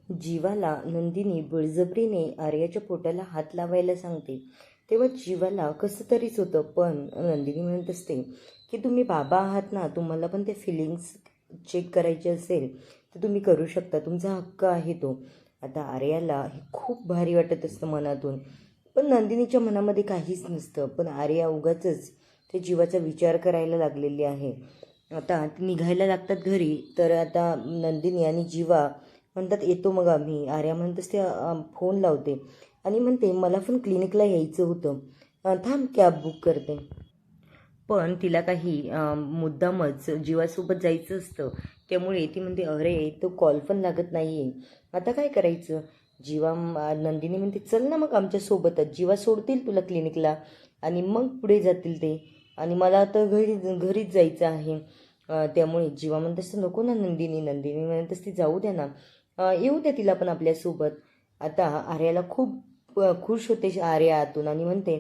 जीवाला नंदिनी बळजबरीने आर्याच्या पोटाला हात लावायला सांगते तेव्हा जीवाला कसं तरीच होतं. पण नंदिनी म्हणत असते की तुम्ही बाबा आहात ना, तुम्हाला पण ते फिलिंग्स चेक करायचे असेल तर तुम्ही करू शकता, तुमचा हक्क आहे तो. आता आर्याला हे खूप भारी वाटत असतं मनातून, पण नंदिनीच्या मनामध्ये काहीच नसतं. पण आर्या उगाचच ते जीवाचा विचार करायला लागलेली आहे. आता निघायला लागतात घरी, तर आता नंदिनी आणि जीवा म्हणतात येतो मग आम्ही. आर्या म्हणतच ते फोन लावते आणि म्हणते मला पण क्लिनिकला यायचं होतं, थांब कॅब बुक करते. पण तिला काही मुद्दामच जीवासोबत जायचं असतं, त्यामुळे ती म्हणते अरे तो कॉल पण लागत नाही आहे, आता काय करायचं. नंदिनी म्हणते चल ना मग आमच्यासोबतच, जीवा सोडतील तुला क्लिनिकला आणि मग पुढे जातील ते, आणि मला आता घरीच जायचं आहे. त्यामुळे जीवा म्हणत असतं नको ना नंदिनी. नंदिनी म्हणत असते जाऊ द्या ना, येऊ द्या तिला पण आपल्यासोबत. आता आर्याला खूप खुश होते आर्या आतून आणि म्हणते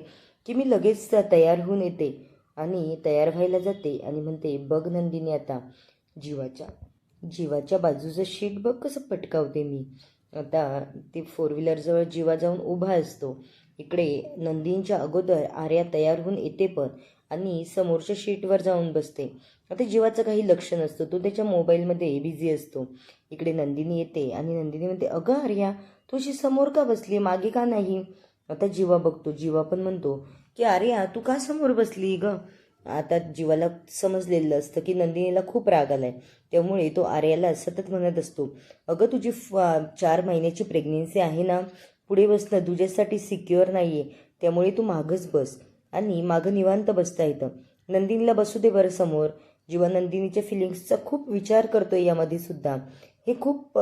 की मी लगेच तयार होऊन येते. आणि तयार व्हायला जाते आणि म्हणते बघ नंदिनी, आता जीवाच्या बाजूचं शीट बघ कसं पटकावते मी. आता ते फोर व्हीलरजवळ जीवा जाऊन उभा असतो. इकडे नंदिनीच्या अगोदर आर्या तयार होऊन येते पण, आणि समोरच्या शीटवर जाऊन बसते. आता जीवाचं काही लक्ष नसतं, तो त्याच्या मोबाईलमध्ये बिझी असतो. इकडे नंदिनी येते आणि नंदिनी म्हणते अगं आर्या, तुझी समोर का बसली, मागे का नाही. आता जीवा बघतो, जीवा पण म्हणतो की आर्या तू का समोर बसली ग. आता जीवाला समजलेलं असतं की नंदिनीला खूप राग आलाय, त्यामुळे तो आर्याला सतत म्हणत असतो अगं तुझी 4 महिन्याची प्रेग्नेन्सी आहे ना, पुढे बसणं तुझ्यासाठी सिक्युअर नाही आहे, त्यामुळे तू मागच बस आणि मागं निवांत बसता येतं. नंदिनीला बसू दे बरं समोर. जीवा नंदिनीच्या फिलिंग्सचा खूप विचार करतोय यामध्ये सुद्धा. हे खूप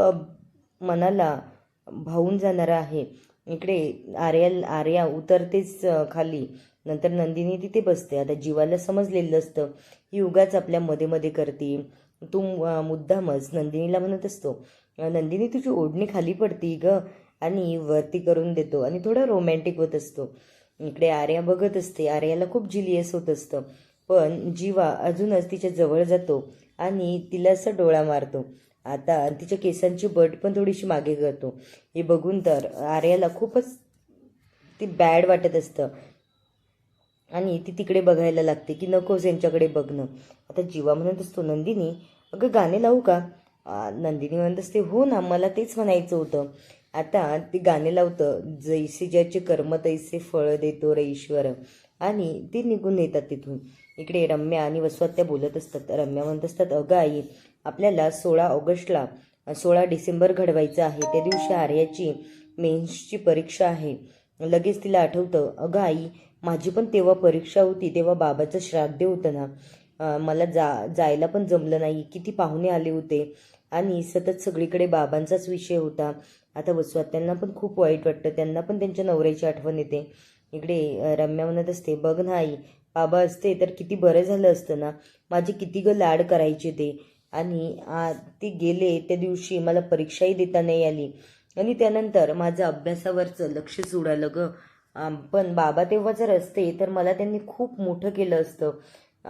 मनाला भावून जाणारं आहे. इकडे आर्या उतरतेच खाली, नंतर नंदिनी तिथे बसते. आता जीवाला समजलेलं असतं ही उगाच आपल्या मध्ये मध्ये करते, तू मुद्दामच नंदिनीला म्हणत असतो नंदिनी तुझी ओढणी खाली पडती ग, आणि वरती करून देतो आणि थोडा रोमॅन्टिक होत असतो. इकडे आर्या बघत असते, आर्याला खूप जिलियस होत असतं. पण जीवा अजूनच तिच्या जवळ जातो आणि तिला असं डोळा मारतो. आता तिच्या केसांची बट पण थोडीशी मागे करतो. हे बघून तर आर्याला खूपच ती बॅड वाटत असतं आणि ती तिकडे बघायला लागते की नकोस यांच्याकडे बघणं. आता जीवा म्हणत असतो नंदिनी अगं गाणे लावू का. नंदिनी म्हणत असते हो ना, मला तेच म्हणायचं होतं. आता ती गाणे लावतं, जैसे ज्याचे कर्म तैसे फळ देतो रे ईश्वर, आणि ते निघून येतात तिथून. इकडे रम्या आणि वसवात्या बोलत असतात. रम्या म्हणत असतात अगं आई, आपल्याला 16 डिसेंबर घडवायचं आहे, त्या दिवशी आर्याची मेन्सची परीक्षा आहे. लगेच तिला आठवतं अगं आई, माझी पण तेव्हा परीक्षा होती, तेव्हा बाबाचं श्राद्ध होतं ना, मला जायला पण जमलं नाही, किती पाहुणे आले होते आणि सतत सगळीकडे बाबांचाच विषय होता. आता वसवात्यांना पण खूप वाईट वाटतं, त्यांना पण त्यांच्या नवऱ्याची आठवण येते. इकडे रम्या म्हणत असते बघ ना आई, बाबा असते तर किती बरं झालं असतं ना, माझे किती ग लाड करायचे ते, आणि ते गेले त्या दिवशी मला परीक्षाही देता नाही आली, आणि त्यानंतर माझं अभ्यासावरचं लक्षच उडालं ग. पण बाबा तेव्हा जर असते तर मला त्यांनी खूप मोठं केलं असतं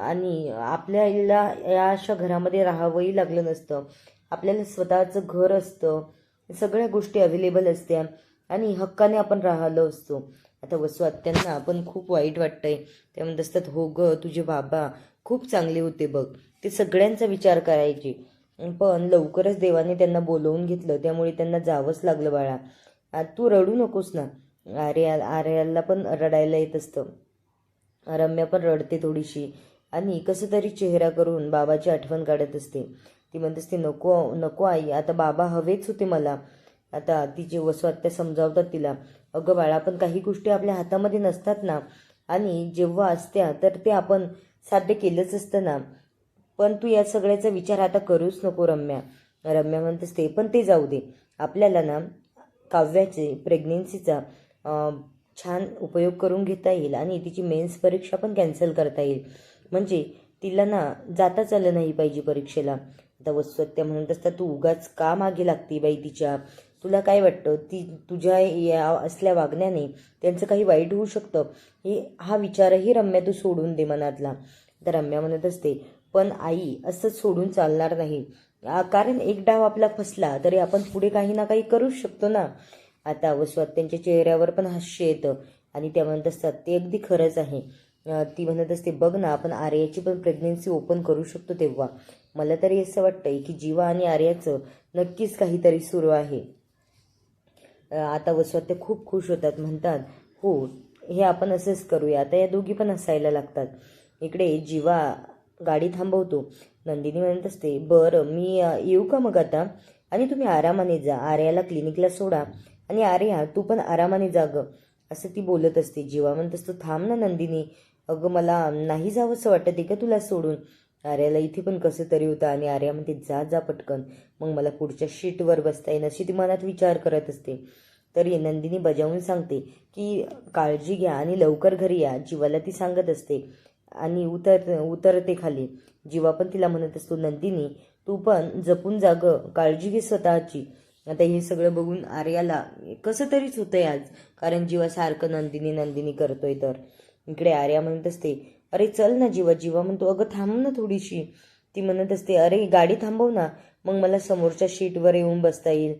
आणि आपल्याला या अशा घरामध्ये राहावंही लागलं नसतं. आपल्याला स्वतःचं घर असतं, सगळ्या गोष्टी अवेलेबल असत्या आणि हक्काने आपण राहिलो असतो. आता वसवात्यांना आपण खूप वाईट वाटतंय. ते म्हणत असतात हो ग, तुझे बाबा खूप चांगले होते बघ, ते सगळ्यांचा विचार करायचे. पण लवकरच देवाने त्यांना बोलवून घेतलं, त्यामुळे त्यांना जावंच लागलं. बाळा तू रडू नकोस ना. आर्याला पण रडायला येत असतं. रम्या पण रडते थोडीशी आणि कसं तरी चेहरा करून बाबाची आठवण काढत असते. ती म्हणत असते नको नको आई, आता बाबा हवेच होते मला. आता तिचे वसवात्या समजावतात तिला अगं बाळा, पण काही गोष्टी आपल्या हातामध्ये नसतात ना, आणि जेव्हा असत्या तर ते आपण साध्य केलंच असतं ना. पण तू या सगळ्याचा विचार आता करूच नको रम्या. रम्या म्हणत असते पण ते जाऊ दे, आपल्याला ना काव्याचे प्रेग्नेन्सीचा छान उपयोग करून घेता येईल आणि तिची मेन्स परीक्षा पण कॅन्सल करता येईल, म्हणजे तिला ना जाताच आलं नाही पाहिजे परीक्षेला. आता वसत्या म्हणत असतात तू उगाच का मागे लागते बाई तिच्या, तुला काय वाटतं ती तुझ्या या असल्या वागण्याने त्यांचं काही वाईट होऊ शकतं, हा विचारही रम्या तू सोडून दे मनातला. तर रम्या म्हणत असते पण आई असंच सोडून चालणार नाही, कारण एक डाव आपला फसला तरी आपण पुढे काही ना काही करूच शकतो ना. आता वसुआत्यांच्या चेहऱ्यावर पण हास्य येतं आणि त्या म्हणत असतात ते अगदी खरंच आहे. ती म्हणत असते बघ ना, आपण आर्याची पण प्रेग्नेन्सी ओपन करू शकतो. तेव्हा मला तरी असं वाटतंय की जीवा आणि आर्याचं नक्कीच काहीतरी सुरू आहे. आता वसुआत्या खूप खुश होतात, म्हणतात हो हे आपण असंच करूया. आता या दोघी पण हसायला लागतात. इकडे जीवा गाडी थांबवतो. नंदिनी म्हणत असते बरं मी येऊ का मग आता, आणि तुम्ही आरामाने जा, आर्याला क्लिनिकला सोडा आणि आर्या तू पण आरामाने जा गं, असं ती बोलत असते. जीवा म्हणत असतो थांब ना नंदिनी, अगं मला नाही जावंसं वाटत आहे का तुला सोडून. आर्याला इथे पण कसं तरी होतं आणि आर्या म्हणते जा जा पटकन, मग मला पुढच्या शीटवर बसता येईल, अशी ती मनात विचार करत असते. तरी नंदिनी बजावून सांगते की काळजी घ्या आणि लवकर घरी या, जीवाला ती सांगत असते आणि उतरते खाली. जीवा पण तिला म्हणत असतो नंदिनी तू पण जपून जा गं, काळजी घे स्वतःची. आता हे सगळं बघून आर्याला कसं तरीच होतंय आज, कारण जीवा सारखं नंदिनी नंदिनी करतोय. तर इकडे आर्या म्हणत असते अरे चल ना जीवा. जीवा म्हणतो अगं थांब ना थोडीशी. ती म्हणत असते अरे गाडी थांबव ना, मग मला समोरच्या शीटवर येऊन बसता येईल.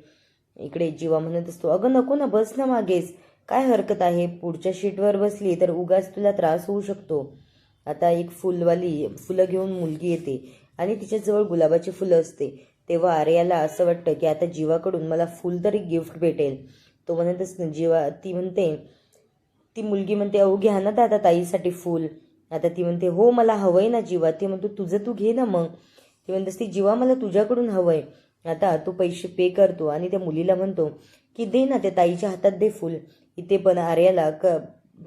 इकडे जीवा म्हणत असतो अगं नको ना, बस ना मागेच, काय हरकत आहे, पुढच्या शीटवर बसली तर उगाच तुला त्रास होऊ शकतो. आता एक फुलं घेऊन मुलगी येते आणि तिच्याजवळ गुलाबाची फुलं असते. तेव्हा आर्याला असं वाटतं की आता जीवाकडून मला फुल तरी गिफ्ट भेटेल. तो म्हणत असतो जीवा, ती मुलगी म्हणते अहो घ्या ना दादा ताईसाठी फुल. आता ती म्हणते हो मला हवंय ना जीवा. ती म्हणतो तुझं तू घे ना मग. ती म्हणत असते जीवा मला तुझ्याकडून हवंय. आता तो पैसे पे करतो आणि त्या मुलीला म्हणतो की दे ना, त्या ताईच्या हातात दे फुल. इथे पण आर्याला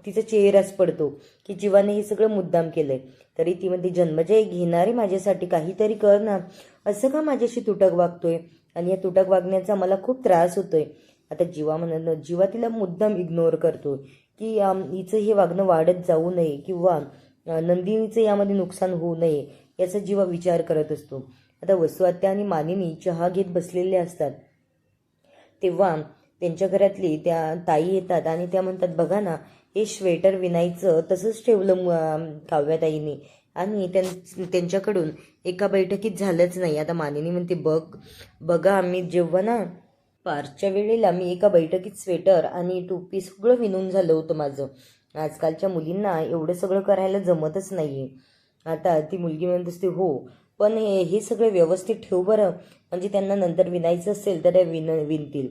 तिचा चेहराच पडतो की जीवाने हे सगळं मुद्दाम केलंय. तरी ती म्हणते जन्मजय घेणारे माझ्यासाठी काहीतरी कर ना, असं का माझ्याशी तुटक वागतोय, आणि या तुटक वागण्याचा मला खूप त्रास होतोय. आता जीवा तिला मुद्दाम इग्नोर करतो की हिचं हे वागणं वाढत जाऊ नये किंवा नंदिनीचं यामध्ये नुकसान होऊ नये याचा जीवा विचार करत असतो. आता वसुआत्या आणि मानिनी चहा घेत बसलेले असतात. तेव्हा त्यांच्या घरातली त्या ताई येतात आणि त्या म्हणतात बघा ना हे स्वेटर विणायचं तसंच ठेवलं काव्याताईने, आणि त्यांच्याकडून एका बैठकीत झालंच नाही. आता मानिनी म्हणते बघा मी जेव्हा ना पारच्या वेळेला मी एका बैठकीत स्वेटर आणि टोपी सगळं विणून झालं होतं माझं. आजकालच्या मुलींना एवढं सगळं करायला जमतच नाहीये. आता ती मुलगी म्हणत असते हो पण हे सगळं व्यवस्थित ठेव बरं, म्हणजे त्यांना नंतर विणायचं असेल तर त्या विणतील.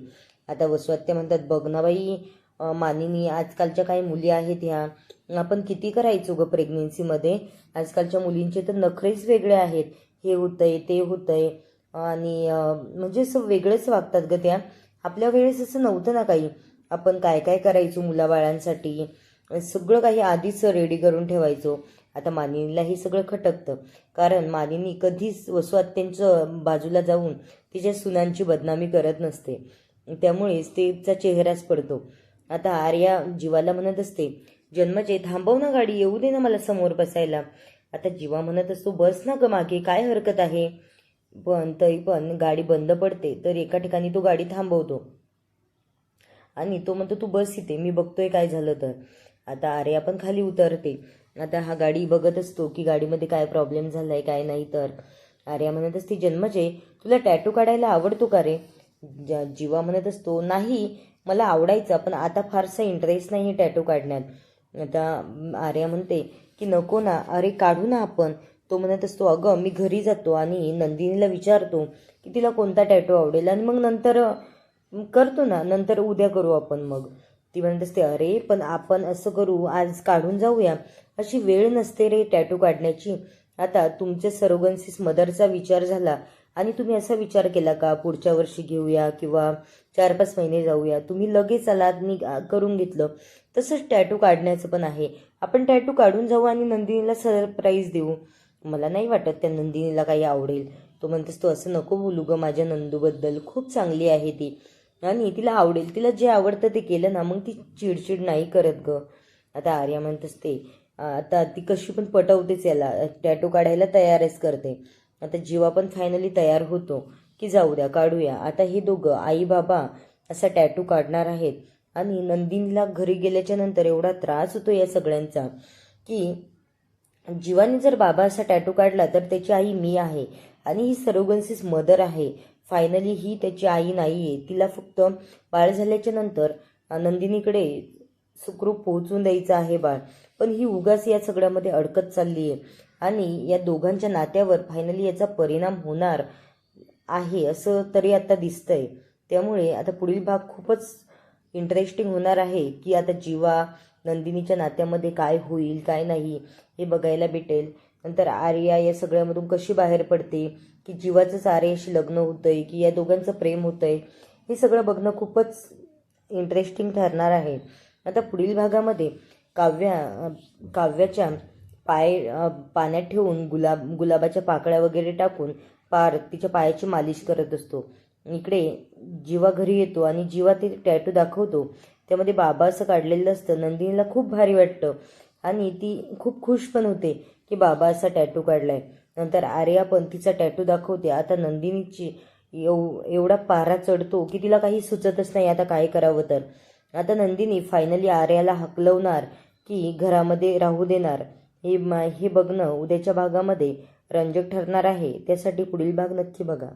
आता वसुआत्या म्हणतात बघ ना बाई मानिनी, आजकालच्या काही मुली आहेत ह्या, आपण किती करायचो ग प्रेग्नेन्सीमध्ये. आजकालच्या मुलींचे तर नखरेच वेगळे आहेत, हे होतंय ते होतंय आणि म्हणजे असं वेगळंच वागतात ग त्या. आपल्या वेळेस असं नव्हतं ना काही, आपण काय काय करायचो मुलाबाळांसाठी, सगळं काही आधीच रेडी करून ठेवायचो. आता मानिनीला हे सगळं खटकतं, कारण मानिनी कधीच वसुआत्यांचं बाजूला जाऊन तिच्या सुनांची बदनामी करत नसते, त्यामुळेच तिचा चेहराच पडतो. आता आर्या जीवाला म्हणत असते जन्मजय थांबव ना गाडी, येऊ दे ना मला समोर बसायला. आता जीवा म्हणत असतो बस ना ग मागे, काय हरकत आहे. पण तरी पण गाडी बंद पडते, तर एका ठिकाणी तो गाडी थांबवतो आणि तो म्हणतो तू बस इथे, मी बघतोय काय झालं तर. आता आर्या पण खाली उतरते. आता हा गाडी बघत असतो की गाडीमध्ये काय प्रॉब्लेम झालाय काय नाही. तर आर्या म्हणत असते जन्मजय तुला टॅटू काढायला आवडतो का रे. जीवा म्हणत असतो नाही मला आवडायचा, पण आता फारसा इंटरेस्ट नाही टॅटू काढण्यात. आता आर्या म्हणते की नको ना, अरे काढू ना आपण. तो म्हणत असतो अगं मी घरी जातो आणि नंदिनीला विचारतो की तिला कोणता टॅटू आवडेल आणि मग नंतर करतो ना, नंतर उद्या करू आपण. मग ती म्हणत असते अरे पण आपण असं करू आज काढून जाऊया, अशी वेळ नसते रे टॅटू काढण्याची. आता तुमच्या सरोगन्सिस मदरचा विचार झाला आणि तुम्ही असा विचार केला का पुढच्या वर्षी घेऊया किंवा 4-5 महिने जाऊया, तुम्ही लगेच आलात मी करून घेतलं. तसंच टॅटू काढण्याचं पण आहे, आपण टॅटू काढून जाऊ आणि नंदिनीला सरप्राईज देऊ. मला नाही वाटत त्या नंदिनीला काही आवडेल. तो म्हणतेस तो असं नको बोलू ग, माझ्या नंदूबद्दल खूप चांगली आहे ती आणि तिला आवडेल, तिला जे आवडतं ते केलं ना मग ती चिडचिड नाही करत ग. आता आर्या म्हणत असते आता ती कशी पण पटवतेच याला, टॅटू काढायला तयारच करते. आता जीवा पण फायनली तयार होतो की जाऊ द्या काढूया. आता हे दोघं आई बाबा असा टॅटू काढणार आहेत आणि नंदिनीला घरी गेल्याच्या नंतर एवढा त्रास होतो या सगळ्यांचा की जीवाने जर बाबा असा टॅटू काढला तर त्याची आई मी आहे आणि ही सरोगन्सिस मदर आहे. फायनली ही त्याची आई नाही आहे. तिला फक्त बाळ झाल्याच्या नंतर नंदिनीकडे सुखरूप पोहोचून द्यायचं आहे बाळ. पण ही उगाच या सगळ्यामध्ये अडकत चालली आहे आणि या दोघांच्या नात्यावर फायनली याचा परिणाम होणार आहे असं तरी आता दिसतंय. त्यामुळे आता पुढील भाग खूपच इंटरेस्टिंग होणार आहे की आता जीवा नंदिनीच्या नात्यामध्ये काय होईल काय नाही हे बघायला भेटेल. नंतर आर्या या सगळ्यामधून कशी बाहेर पडते, की जीवाचंच आर्याशी लग्न होतंय की या दोघांचं प्रेम होतंय, हे सगळं बघणं खूपच इंटरेस्टिंग ठरणार आहे. आता पुढील भागामध्ये काव्याच्या पाण्यात ठेवून गुलाबाच्या पाकळ्या वगैरे टाकून तिच्या पायाची मालिश करत असतो. इकडे जीवा घरी येतो आणि जीवा ते टॅटू दाखवतो. त्यामध्ये बाबा असं काढलेलं असतं. नंदिनीला खूप भारी वाटतं आणि ती खूप खुश पण होते की बाबा असा टॅटू काढलाय. नंतर आर्या पण तिचा टॅटू दाखवते. आता नंदिनीची एवढा पारा चढतो की तिला काही सुचतच नाही आता काय करावं. तर आता नंदिनी फायनली आर्याला हकलवणार की घरामध्ये राहू देणार हे बघणं उद्याच्या भागामध्ये रंजक ठरणार आहे. त्यासाठी पुढील भाग नक्की बघा.